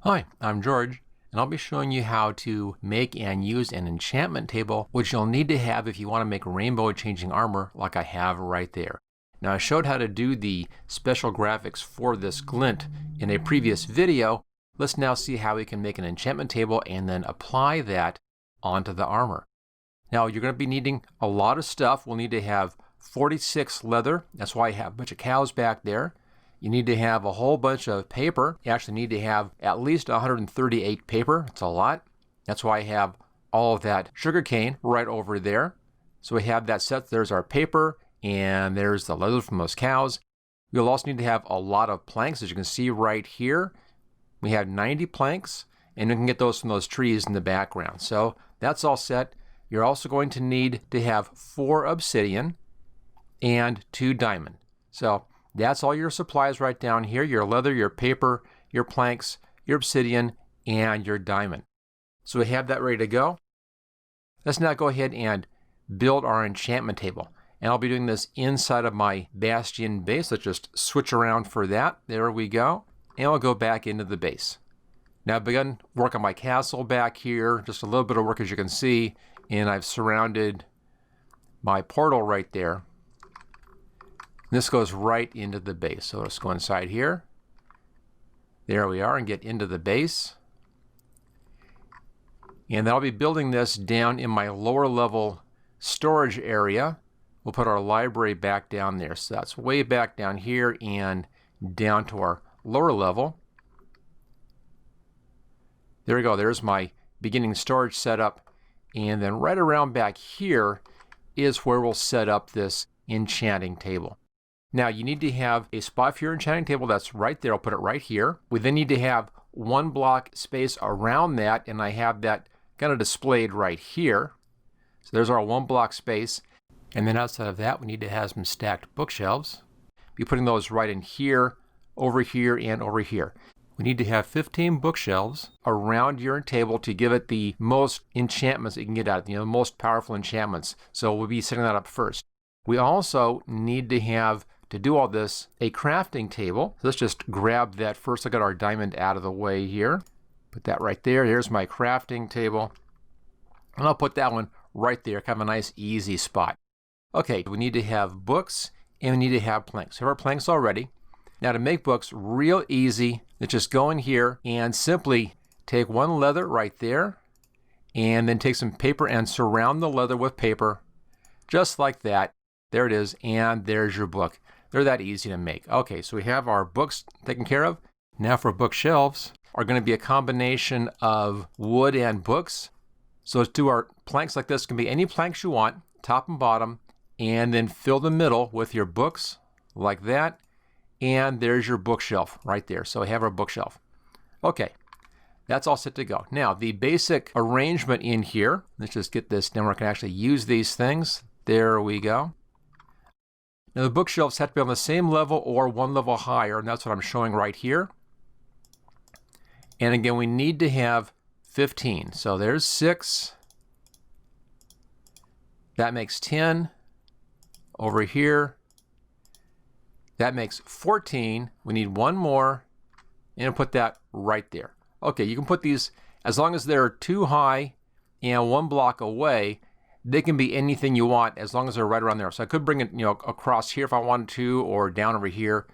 Hi, I'm George, and I'll be showing you how to make and use an enchantment table, which you'll need to have if you want to make rainbow changing armor like I have right there. Now, I showed how to do the special graphics for this glint in a previous video. Let's now see how we can make an enchantment table and then apply that onto the armor. Now, you're going to be needing a lot of stuff. We'll need to have 46 leather. That's why I have a bunch of cows back there. You need to have a whole bunch of paper. You actually need to have at least 138 paper. It's a lot. That's why I have all of that sugar cane right over there. So we have that set. There's our paper, and there's the leather from those cows. You'll also need to have a lot of planks, as you can see right here. We have 90 planks, and you can get those from those trees in the background. So that's all set. You're also going to need to have 4 obsidian and 2 diamond. So that's all your supplies right down here, your leather, your paper, your planks, your obsidian, and your diamond. So we have that ready to go. Let's now go ahead and build our enchantment table. And I'll be doing this inside of my bastion base. Let's just switch around for that. There we go. And I'll go back into the base. Now I've begun work on my castle back here. Just a little bit of work, as you can see. And I've surrounded my portal right there. This goes right into the base. So let's go inside here. There we are, and get into the base. And I'll be building this down in my lower level storage area. We'll put our library back down there. So that's way back down here and down to our lower level. There we go. There's my beginning storage setup. And then right around back here is where we'll set up this enchanting table. Now you need to have a spot for your enchanting table. That's right there. I'll put it right here. We then need to have 1 block space around that, and I have that kind of displayed right here. So there's our 1 block space. And then outside of that, we need to have some stacked bookshelves. Be putting those right in here, over here, and over here. We need to have 15 bookshelves around your table to give it the most enchantments that you can get out, the most powerful enchantments. So we'll be setting that up first. We also need to have, to do all this, a crafting table. So let's just grab that first. I got our diamond out of the way here. Put that right there. Here's my crafting table. And I'll put that one right there, kind of a nice easy spot. Okay, we need to have books and we need to have planks. We have our planks already. Now to make books real easy, let's just go in here and simply take 1 leather right there, and then take some paper and surround the leather with paper, just like that. There it is, and there's your book. They're that easy to make. Okay, so we have our books taken care of. Now for bookshelves are going to be a combination of wood and books. So let's do our planks like this. It can be any planks you want, top and bottom, and then fill the middle with your books like that. And there's your bookshelf right there. So we have our bookshelf. Okay, that's all set to go. Now the basic arrangement in here, let's just get this down where I can actually use these things. There we go. Now the bookshelves have to be on the same level or 1 level higher, and that's what I'm showing right here. And again, we need to have 15. So there's 6. That makes 10. Over here, that makes 14. We need 1 more, and put that right there. Okay, you can put these, as long as they're 2 high and 1 block away, they can be anything you want as long as they're right around there. So I could bring it, across here if I wanted to, or down over here.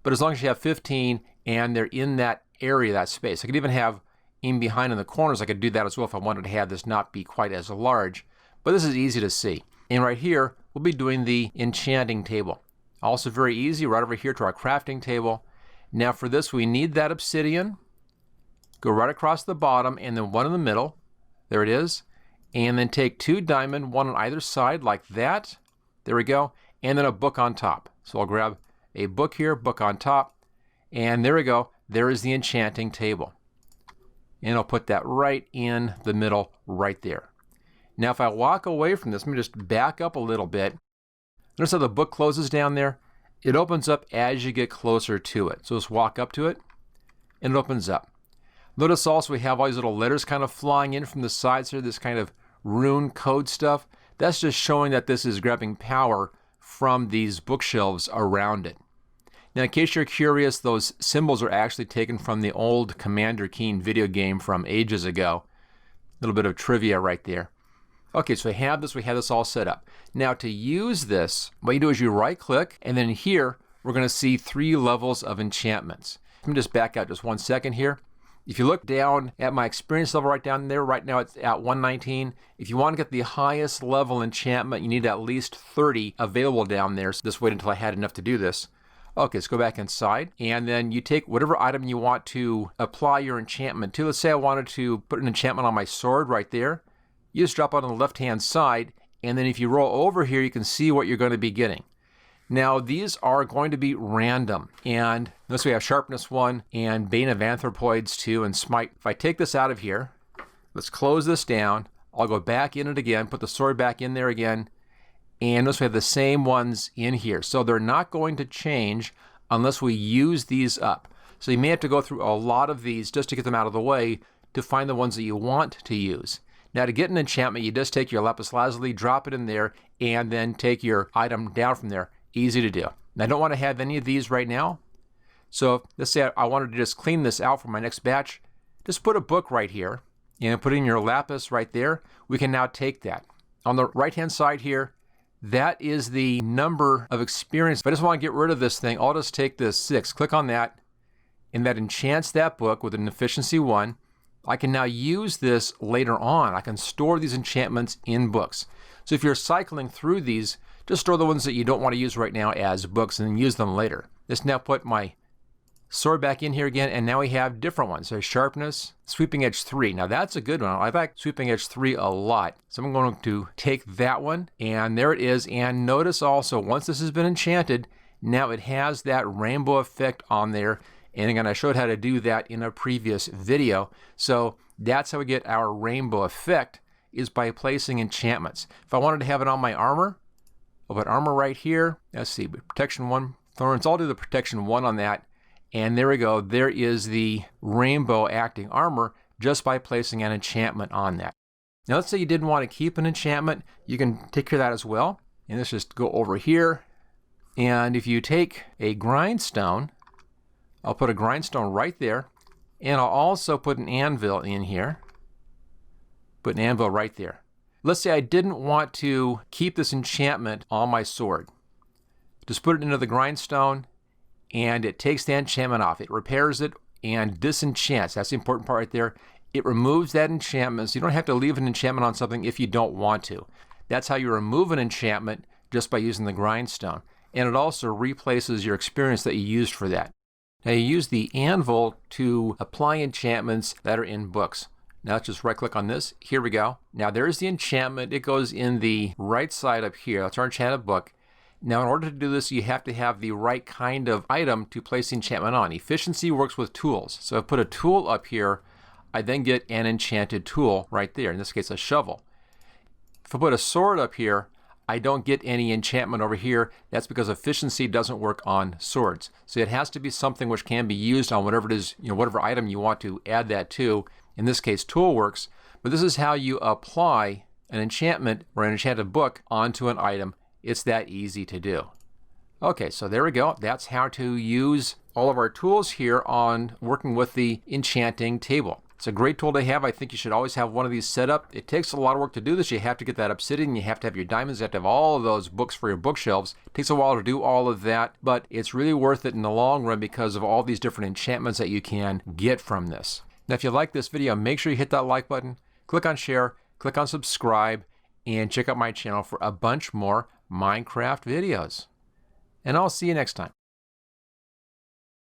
But as long as you have 15 and they're in that area, that space. I could even have in behind in the corners. I could do that as well if I wanted to have this not be quite as large. But this is easy to see. And right here, we'll be doing the enchanting table. Also very easy, right over here to our crafting table. Now for this, we need that obsidian. Go right across the bottom and then 1 in the middle. There it is. And then take 2 diamond, 1 on either side like that. There we go. And then a book on top. So I'll grab a book here, book on top. And there we go. There is the enchanting table. And I'll put that right in the middle right there. Now if I walk away from this, let me just back up a little bit. Notice how the book closes down there? It opens up as you get closer to it. So just walk up to it and it opens up. Notice also we have all these little letters kind of flying in from the sides here, this kind of rune code stuff. That's just showing that this is grabbing power from these bookshelves around it. Now, in case you're curious, those symbols are actually taken from the old Commander Keen video game from ages ago. A little bit of trivia right there. Okay, so we have this all set up. Now to use this, what you do is you right click, and then here we're going to see 3 levels of enchantments. Let me just back out just 1 second here. If you look down at my experience level right down there, right now it's at 119. If you want to get the highest level enchantment, you need at least 30 available down there. So just wait until I had enough to do this. Okay, let's go back inside, and then you take whatever item you want to apply your enchantment to. Let's say I wanted to put an enchantment on my sword right there. You just drop it on the left-hand side, and then if you roll over here, you can see what you're going to be getting. Now, these are going to be random, and notice we have Sharpness 1 and Bane of Anthropoids 2 and Smite. If I take this out of here, let's close this down. I'll go back in it again, put the sword back in there again, and notice we have the same ones in here. So they're not going to change unless we use these up. So you may have to go through a lot of these just to get them out of the way to find the ones that you want to use. Now to get an enchantment, you just take your lapis lazuli, drop it in there, and then take your item down from there. Easy to do. Now I don't want to have any of these right now. So let's say I wanted to just clean this out for my next batch. Just put a book right here and put in your lapis right there. We can now take that. On the right-hand side here, that is the number of experience. If I just want to get rid of this thing, I'll just take this 6, click on that, and that enchants that book with an efficiency 1. I can now use this later on. I can store these enchantments in books. So if you're cycling through these, just store the ones that you don't want to use right now as books and then use them later. Let's now put my sword back in here again, and now we have different ones. There's Sharpness, Sweeping Edge 3. Now that's a good one. I like Sweeping Edge 3 a lot. So I'm going to take that one, and there it is. And notice also, once this has been enchanted, now it has that rainbow effect on there. And again, I showed how to do that in a previous video. So that's how we get our rainbow effect, is by placing enchantments. If I wanted to have it on my armor, I'll put armor right here. Let's see, protection 1, thorns. I'll do the protection 1 on that. And there we go. There is the rainbow acting armor just by placing an enchantment on that. Now let's say you didn't want to keep an enchantment. You can take care of that as well. And let's just go over here. And if you take a grindstone, I'll put a grindstone right there. And I'll also put an anvil in here. Put an anvil right there. Let's say I didn't want to keep this enchantment on my sword. Just put it into the grindstone, and it takes the enchantment off. It repairs it and disenchants. That's the important part right there. It removes that enchantment, so you don't have to leave an enchantment on something if you don't want to. That's how you remove an enchantment, just by using the grindstone. And it also replaces your experience that you used for that. Now you use the anvil to apply enchantments that are in books. Now let's just right click on this. Here we go. Now there's the enchantment. It goes in the right side up here. That's our enchanted book. Now in order to do this, you have to have the right kind of item to place the enchantment on. Efficiency works with tools. So if I put a tool up here, I then get an enchanted tool right there. In this case, a shovel. If I put a sword up here, I don't get any enchantment over here. That's because efficiency doesn't work on swords. So it has to be something which can be used on whatever it is, whatever item you want to add that to. In this case, tool works. But this is how you apply an enchantment or an enchanted book onto an item. It's that easy to do. Okay, so there we go. That's how to use all of our tools here on working with the enchanting table. It's a great tool to have. I think you should always have one of these set up. It takes a lot of work to do this. You have to get that obsidian, you have to have your diamonds, you have to have all of those books for your bookshelves. It takes a while to do all of that, but it's really worth it in the long run because of all these different enchantments that you can get from this. Now, if you like this video, make sure you hit that like button, click on share, click on subscribe, and check out my channel for a bunch more Minecraft videos. And I'll see you next time.